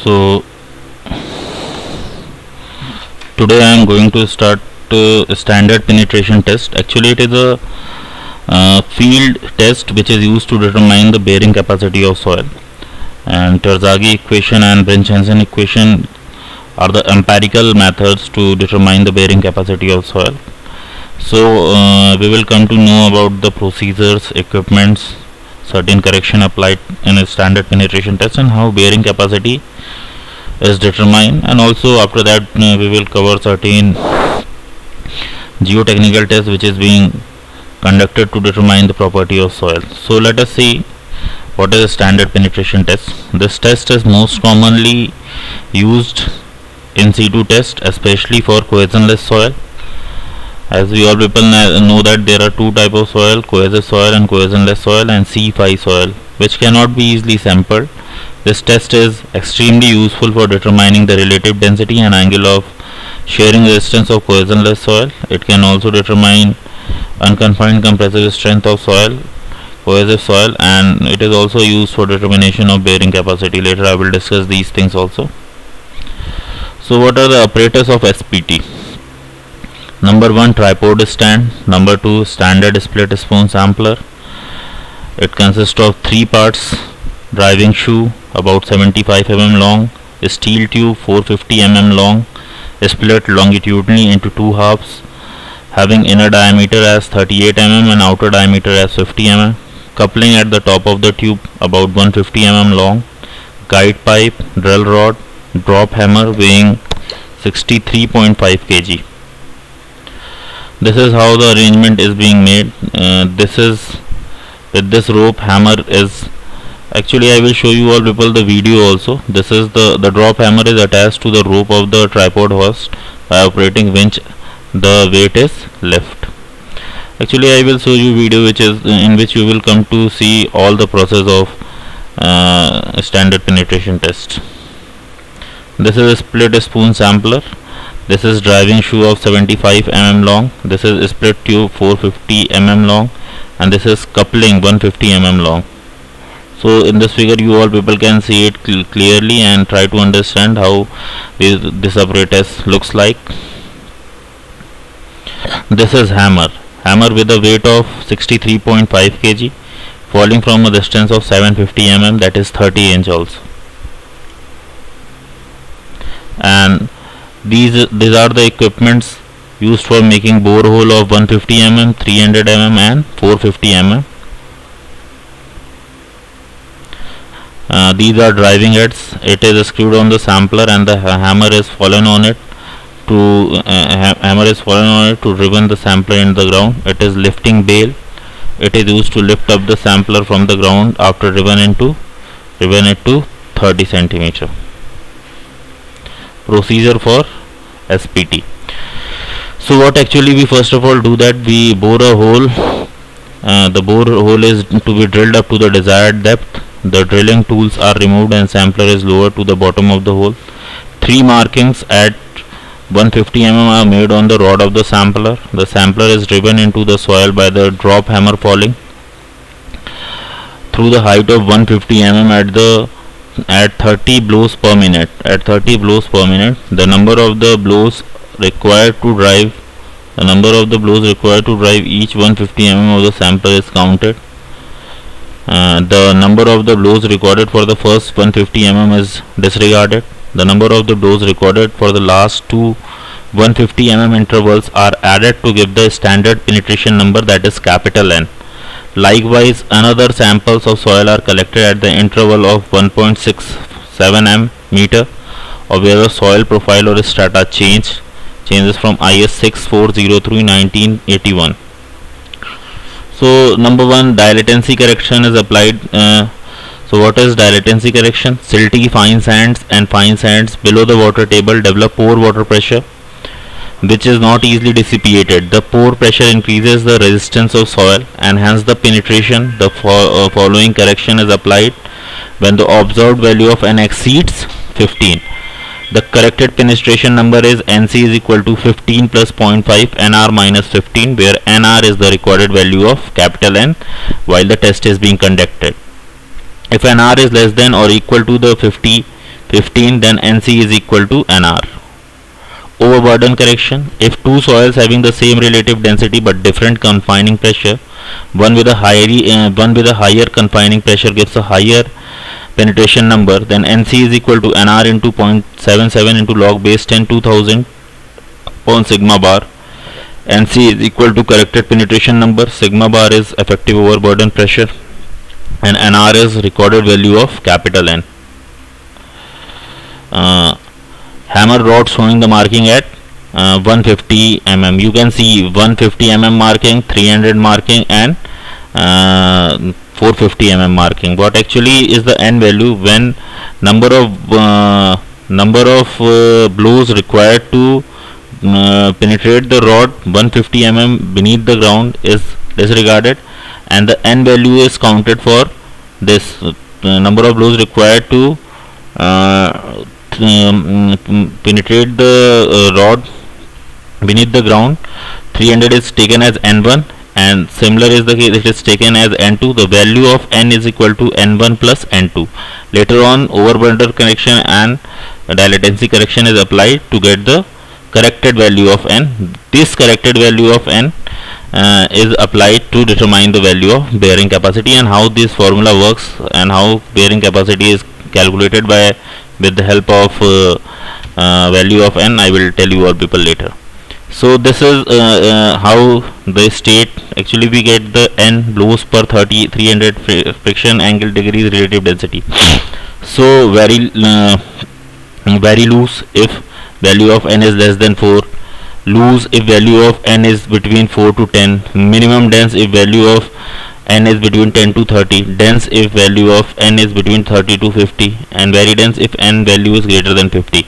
So today I am going to start a standard penetration test. Actually it is a field test which is used to determine the bearing capacity of soil, and Terzaghi equation and Brinch-Hansen equation are the empirical methods to determine the bearing capacity of soil. So we will come to know about the procedures, equipments, certain correction applied in a standard penetration test, and how bearing capacity is determined. And also after that we will cover certain geotechnical tests which is being conducted to determine the property of soil. So let us see what is a standard penetration test. This test is most commonly used in situ test, especially for cohesionless soil. As we all people know that there are two types of soil, cohesive soil and cohesionless soil, and C5 soil, which cannot be easily sampled. This test is extremely useful for determining the relative density and angle of shearing resistance of cohesionless soil. It can also determine unconfined compressive strength of soil, cohesive soil, and it is also used for determination of bearing capacity. Later I will discuss these things also. So what are the apparatus of SPT? Number 1, tripod stand. Number 2, standard split spoon sampler. It consists of 3 parts: driving shoe about 75 mm long, steel tube 450 mm long, split longitudinally into 2 halves, having inner diameter as 38 mm and outer diameter as 50 mm, coupling at the top of the tube about 150 mm long, guide pipe, drill rod, drop hammer weighing 63.5 kg. This is how the arrangement is being made. This is with this rope hammer is actually, I will show you all people the video also. This is the drop hammer is attached to the rope of the tripod hoist. By operating winch, the weight is lift. Actually I will show you video which is in which you will come to see all the process of standard penetration test. This is a split spoon sampler. This is driving shoe of 75 mm long. This is split tube 450 mm long, and this is coupling 150 mm long. So in this figure you all people can see it clearly and try to understand how this apparatus looks like. This is hammer with a weight of 63.5 kg, falling from a distance of 750 mm, that is 30 inch also. And these are the equipments used for making borehole of 150 mm, 300 mm and 450 mm. These are driving heads. It is screwed on the sampler and the hammer is fallen on it to driven the sampler in the ground. It is lifting bale. It is used to lift up the sampler from the ground after driven it to 30 cm. Procedure for SPT. So what actually we first of all do, that we bore a hole. The bore hole is to be drilled up to the desired depth. The drilling tools are removed and sampler is lowered to the bottom of the hole. 3 markings at 150 mm are made on the rod of the sampler. The sampler is driven into the soil by the drop hammer falling through the height of 150 mm at 30 blows per minute. The number of the blows required to drive each 150 mm of the sampler is counted. The number of the blows recorded for the first 150 mm is disregarded. The number of the blows recorded for the last 2 150 mm intervals are added to give the standard penetration number, that is capital N. Likewise, another samples of soil are collected at the interval of 1.67 meter, or where the soil profile or strata changes from IS 6403 1981. So number 1, dilatancy correction is applied. So what is dilatancy correction? Silty fine sands and fine sands below the water table develop pore water pressure which is not easily dissipated. The pore pressure increases the resistance of soil and hence the penetration. The following correction is applied when the observed value of N exceeds 15. The corrected penetration number is NC is equal to 15 plus 0.5 NR minus 15, where NR is the recorded value of capital N while the test is being conducted. If NR is less than or equal to the 50 15, then NC is equal to NR. Overburden correction: if two soils having the same relative density but different confining pressure, one with a higher confining pressure gives a higher penetration number, then NC is equal to NR into 0.77 into log base 10 2000 upon sigma bar. NC is equal to corrected penetration number, sigma bar is effective overburden pressure, and NR is recorded value of capital N. Hammer rod showing the marking at 150 mm. You can see 150 mm marking, 300 marking, and 450 mm marking. What actually is the N value when number of blows required to penetrate the rod 150 mm beneath the ground is disregarded, and the N value is counted for this number of blows required to penetrate the rod beneath the ground. 300 is taken as N1, and similar is the case, it is taken as N2. The value of N is equal to N1 plus N2. Later on, overburden correction and dilatancy correction is applied to get the corrected value of N. This corrected value of N is applied to determine the value of bearing capacity, and how this formula works and how bearing capacity is calculated by with the help of value of N, I will tell you all people later. So this is how they state. Actually we get the N blows per 300 friction angle degrees relative density. So very loose if value of N is less than 4, loose if value of N is between 4 to 10, minimum dense if value of N is between 10 to 30, dense if value of N is between 30 to 50, and very dense if N value is greater than 50.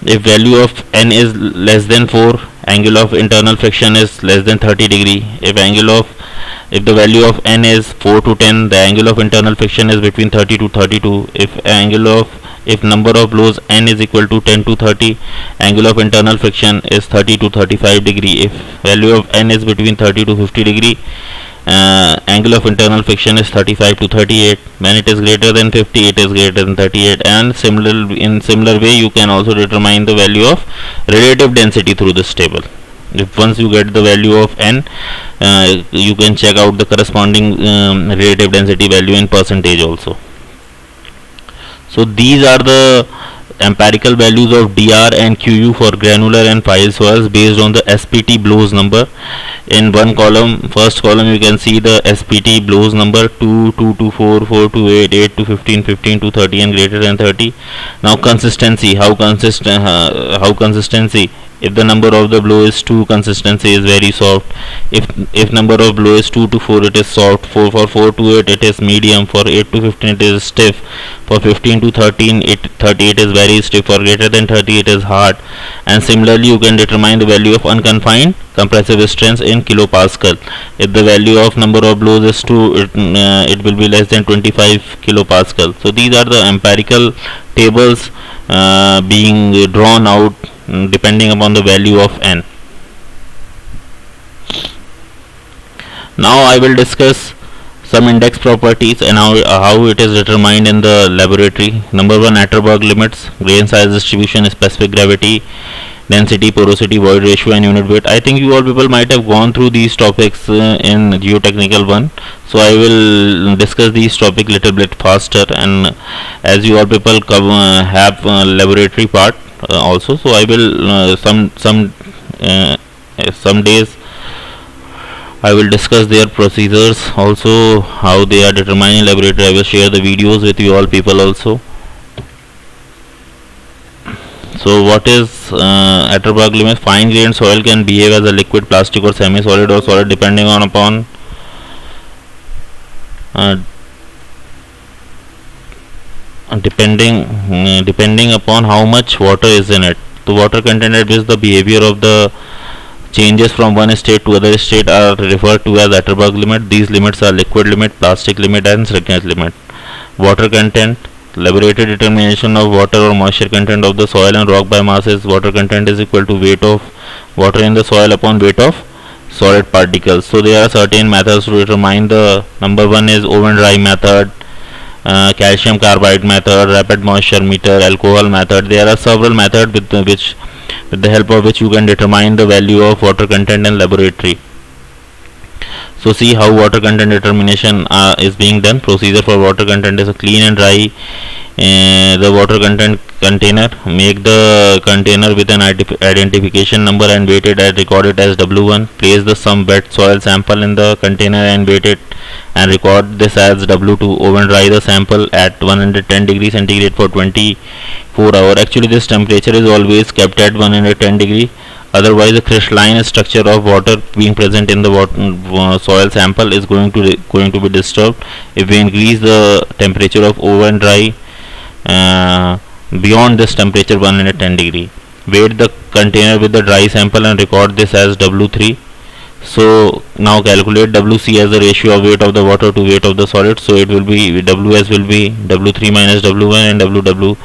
If value of N is less than 4, angle of internal friction is less than 30 degree. If the value of N is 4 to 10, the angle of internal friction is between 30 to 32. If number of blows N is equal to 10 to 30, angle of internal friction is 30 to 35 degree. If value of N is between 30 to 50 degree, angle of internal friction is 35 to 38. When it is greater than 50, it is greater than 38. And in similar way, you can also determine the value of relative density through this table. If once you get the value of N, you can check out the corresponding relative density value in percentage also. So these are the empirical values of DR and QU for granular and file soils based on the SPT blows number. In one column, first column, you can see the SPT blows number 2, 2 to 4, 4 to 8, 8 to 15, 15 to 30, and greater than 30. Now consistency, how consistency? If the number of the blow is 2, consistency is very soft. If number of blow is 2 to 4, it is soft. For 4 to 8, it is medium. For 8 to 15, it is stiff. For 15 to 30, it is very stiff. For greater than 30, it is hard. And similarly, you can determine the value of unconfined compressive strength in kilopascal. If the value of number of blows is 2, it will be less than 25 kilopascal. So these are the empirical tables being drawn out depending upon the value of N. Now I will discuss some index properties and how it is determined in the laboratory. Number 1, Atterberg limits, grain size distribution, specific gravity, density, porosity, void ratio, and unit weight. I think you all people might have gone through these topics in geotechnical 1, so I will discuss these topics little bit faster, and as you all people have laboratory part also, so I will some days I will discuss their procedures also, how they are determined in laboratory. I will share the videos with you all people also. So what is Atterberg limit? Fine grained soil can behave as a liquid, plastic, or semi-solid or solid depending upon depending upon how much water is in it. The water content at which the behavior of the changes from one state to other state are referred to as Atterberg limit. These limits are liquid limit, plastic limit, and Sirkins limit. Water content, laboratory determination of water or moisture content of the soil and rock by mass is water content is equal to weight of water in the soil upon weight of solid particles. So there are certain methods to determine the. Number 1 is oven dry method, calcium carbide method, rapid moisture meter, alcohol method. There are several methods with the help of which you can determine the value of water content in laboratory. So see how water content determination is being done. Procedure for water content is a clean and dry the water content container. Make the container with an identification number and weight it and record it as W1. Place the some wet soil sample in the container and weight it and record this as W2. Oven dry the sample at 110 degrees centigrade for 24 hours. Actually this temperature is always kept at 110 degrees. Otherwise the crystalline structure of water being present in the soil sample is going to be disturbed. If we increase the temperature of oven dry beyond this temperature 110 degree, weight the container with the dry sample and record this as W3. So now calculate WC as the ratio of weight of the water to weight of the solid. So it will be WS will be W3 minus W1 and W2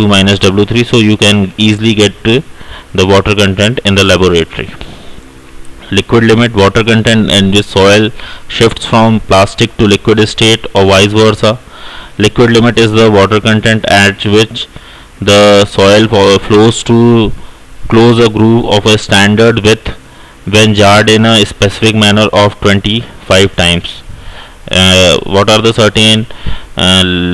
minus W3. So you can easily get the water content in the laboratory. Liquid limit. Water content in this soil shifts from plastic to liquid state or vice versa. Liquid limit is the water content at which the soil flows to close a groove of a standard width when jarred in a specific manner of 25 times. What are the certain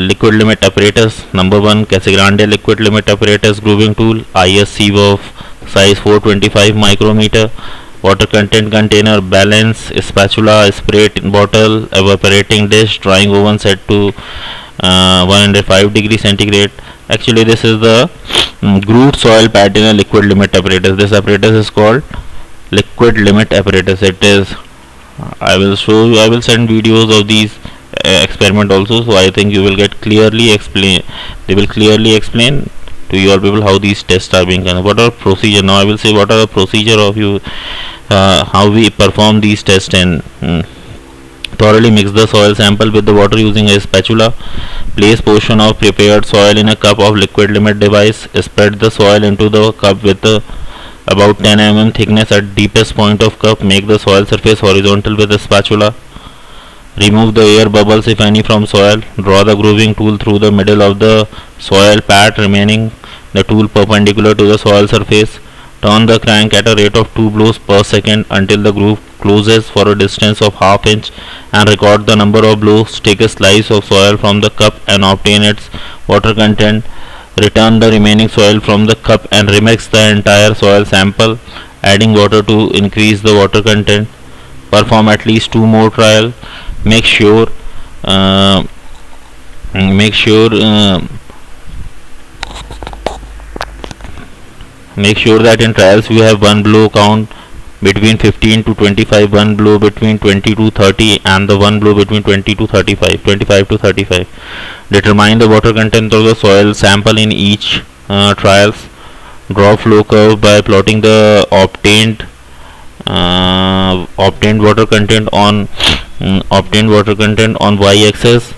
liquid limit apparatus? Number 1, Casagrande liquid limit apparatus grooving tool, ISC of size 425 micrometer. Water content container, balance, spatula, spray bottle, evaporating dish, drying oven set to 105 degrees centigrade. Actually this is the grooved soil pad in a liquid limit apparatus. This apparatus is called liquid limit apparatus. It is, I will show you, I will send videos of these experiment also, so I think you will get clearly explain, they will clearly explain to you all people how these tests are being done. What are procedure? Now I will say what are the procedure of you how we perform these tests. And thoroughly mix the soil sample with the water using a spatula. Place portion of prepared soil in a cup of liquid limit device. Spread the soil into the cup with about 10 mm thickness at deepest point of cup. Make the soil surface horizontal with a spatula. Remove the air bubbles if any from soil. Draw the grooving tool through the middle of the soil pad, remaining the tool perpendicular to the soil surface. Turn the crank at a rate of 2 blows per second until the groove closes for a distance of ½ inch and record the number of blows. Take a slice of soil from the cup and obtain its water content. Return the remaining soil from the cup and remix the entire soil sample, adding water to increase the water content. Perform at least 2 more trials. Make sure that in trials you have one blow count between 15 to 25, one blow between 20 to 30, and the one blow between 20 to 35, 25 to 35. Determine the water content of the soil sample in each trials. Draw flow curve by plotting the obtained water content on y-axis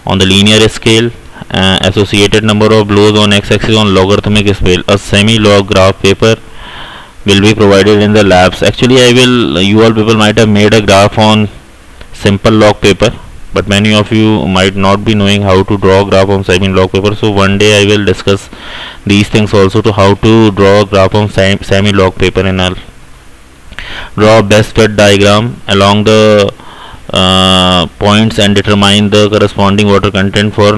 on the linear scale, associated number of blows on x-axis on logarithmic scale. A semi-log graph paper will be provided in the labs. Actually you all people might have made a graph on simple log paper, but many of you might not be knowing how to draw a graph on semi-log paper. So one day I will discuss these things also, to how to draw a graph on semi-log paper in all. Draw a best fit diagram along the points and determine the corresponding water content for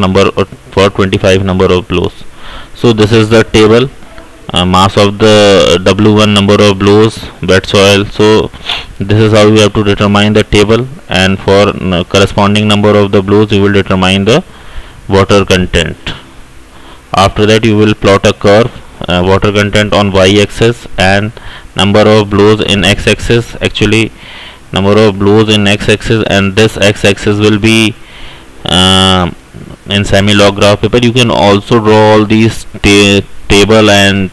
25 number of blows. So this is the table, mass of the W1, number of blows, wet soil. So this is how you have to determine the table, and for corresponding number of the blows you will determine the water content. After that you will plot a curve, water content on y-axis and number of blows in x-axis. Actually number of blows in x-axis, and this x-axis will be in semi-log graph paper. You can also draw all these table and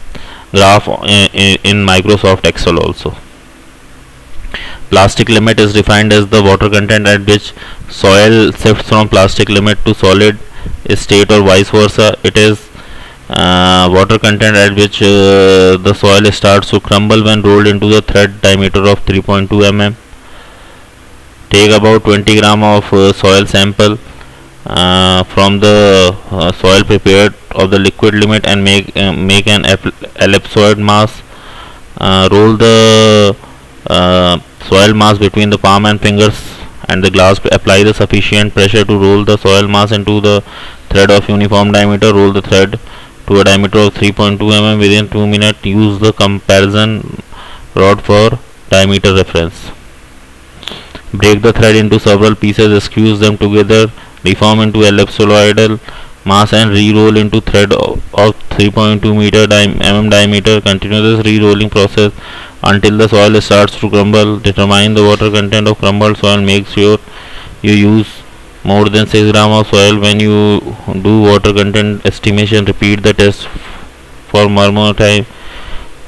graph in Microsoft Excel also. Plastic limit is defined as the water content at which soil shifts from plastic limit to solid state or vice versa. It is water content at which the soil starts to crumble when rolled into the thread diameter of 3.2 mm. Take about 20 gram of soil sample. from the soil prepared of the liquid limit and make an ellipsoid mass. Roll the soil mass between the palm and fingers and the glass. Apply the sufficient pressure to roll the soil mass into the thread of uniform diameter. Roll the thread to a diameter of 3.2 mm within 2 minutes. Use the comparison rod for diameter reference. Break the thread into several pieces, squeeze them together, reform into ellipsoidal mass and re-roll into thread of 3.2 mm diameter. Continue this re-rolling process until the soil starts to crumble. Determine the water content of crumbled soil. Make sure you use more than 6 grams of soil when you do water content estimation. Repeat the test for more time.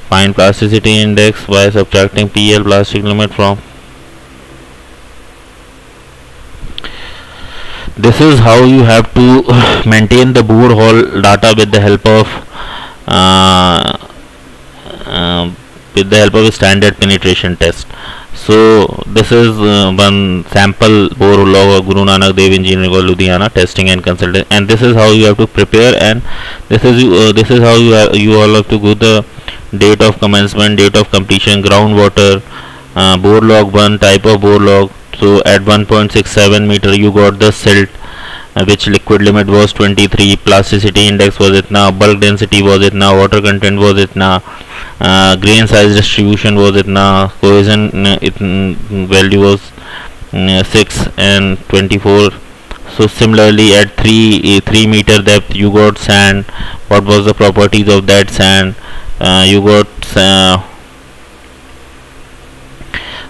Find plasticity index by subtracting PL plastic limit from. This is how you have to maintain the borehole data with the help of a standard penetration test. So this is one sample bore log of Guru Nanak Dev Engineering College Ludhiana testing and consulting, and this is how you have to prepare, and this is how you all have to go the date of commencement, date of completion, groundwater, bore log 1, type of bore log. So at 1.67 meter you got the silt, which liquid limit was 23, plasticity index was itna, bulk density was itna, water content was itna, grain size distribution was itna, cohesion value was 6 and 24. So similarly at 3 meter depth you got sand. What was the properties of that sand? You got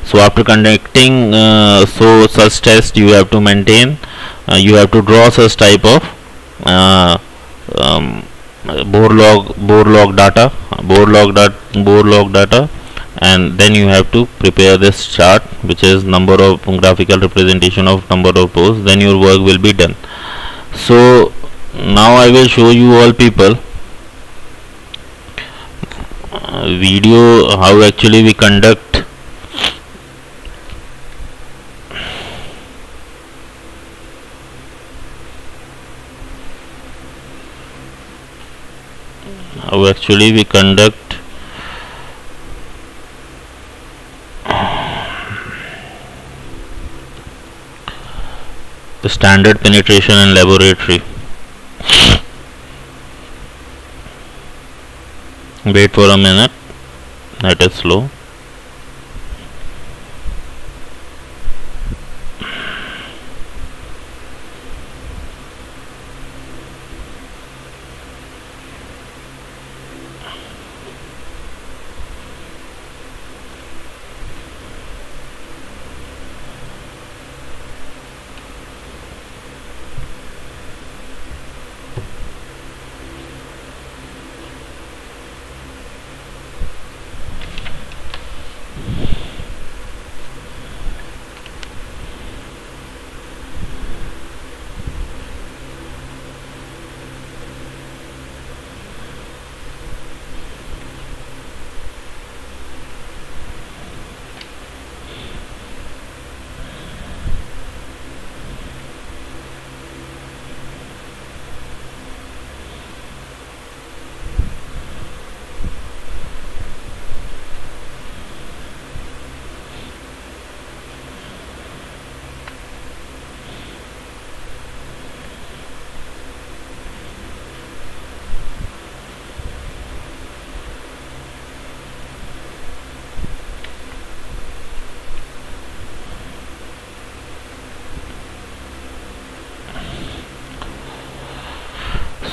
so after conducting such test, you have to maintain, you have to draw such type of bore log data, and then you have to prepare this chart, which is number of graphical representation of number of pores. Then your work will be done. So now I will show you all people video how actually we conduct the standard penetration in laboratory. Wait for a minute, that is slow.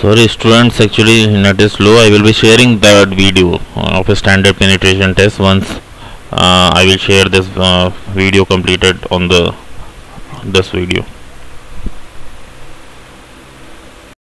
Sorry students, actually net is slow. I will be sharing that video of a standard penetration test once I will share this video completed on this video.